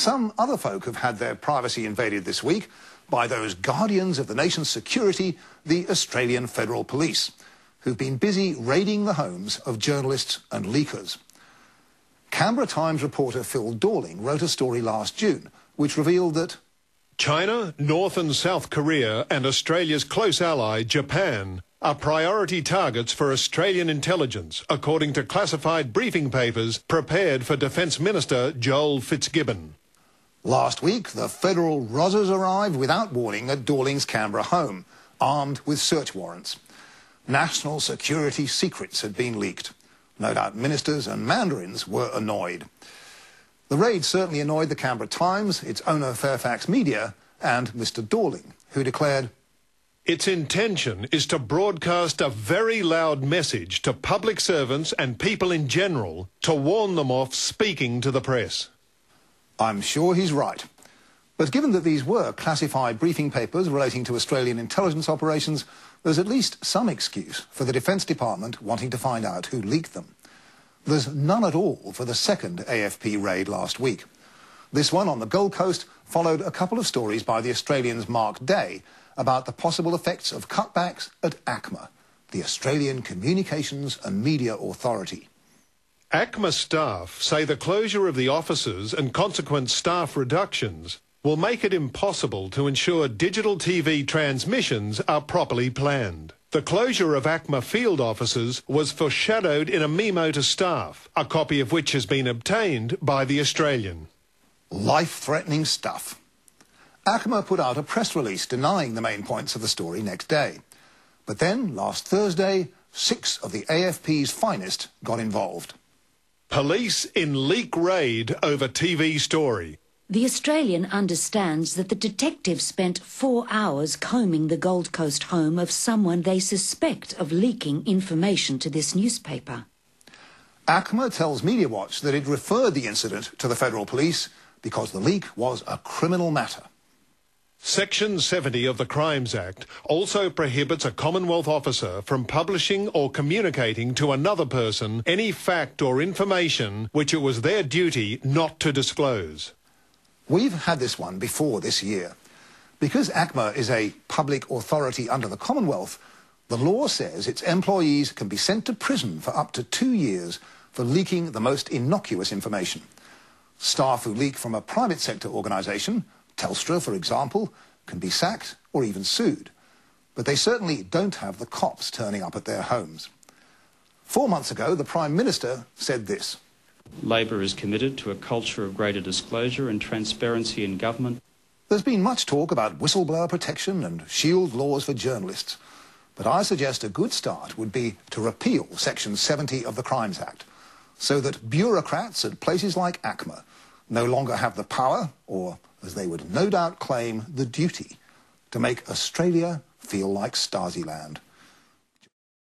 some other folk have had their privacy invaded this week by those guardians of the nation's security, the Australian Federal Police, who've been busy raiding the homes of journalists and leakers. Canberra Times reporter Phil Dorling wrote a story last June which revealed that China, North and South Korea and Australia's close ally, Japan, are priority targets for Australian intelligence, according to classified briefing papers prepared for Defence Minister Joel Fitzgibbon. Last week, the federal Rozzers arrived without warning at Dorling's Canberra home, armed with search warrants. National security secrets had been leaked. No doubt ministers and mandarins were annoyed. The raid certainly annoyed the Canberra Times, its owner Fairfax Media, and Mr Dorling, who declared, "Its intention is to broadcast a very loud message to public servants and people in general to warn them off speaking to the press." I'm sure he's right. But given that these were classified briefing papers relating to Australian intelligence operations, there's at least some excuse for the Defence Department wanting to find out who leaked them. There's none at all for the second AFP raid last week. This one on the Gold Coast followed a couple of stories by the Australian's Mark Day about the possible effects of cutbacks at ACMA, the Australian Communications and Media Authority. ACMA staff say the closure of the offices and consequent staff reductions will make it impossible to ensure digital TV transmissions are properly planned. The closure of ACMA field offices was foreshadowed in a memo to staff, a copy of which has been obtained by The Australian. Life-threatening stuff. ACMA put out a press release denying the main points of the story next day. But then, last Thursday, 6 of the AFP's finest got involved. Police in leak raid over TV story. The Australian understands that the detectives spent 4 hours combing the Gold Coast home of someone they suspect of leaking information to this newspaper. ACMA tells Media Watch that it referred the incident to the Federal Police because the leak was a criminal matter. Section 70 of the Crimes Act also prohibits a Commonwealth officer from publishing or communicating to another person any fact or information which it was their duty not to disclose. We've had this one before this year. Because ACMA is a public authority under the Commonwealth, the law says its employees can be sent to prison for up to 2 years for leaking the most innocuous information. Staff who leak from a private sector organisation, Telstra, for example, can be sacked or even sued. But they certainly don't have the cops turning up at their homes. 4 months ago, the Prime Minister said this. Labor is committed to a culture of greater disclosure and transparency in government. There's been much talk about whistleblower protection and shield laws for journalists. But I suggest a good start would be to repeal Section 70 of the Crimes Act, so that bureaucrats at places like ACMA no longer have the power, or, as they would no doubt claim, the duty, to make Australia feel like Stasi land.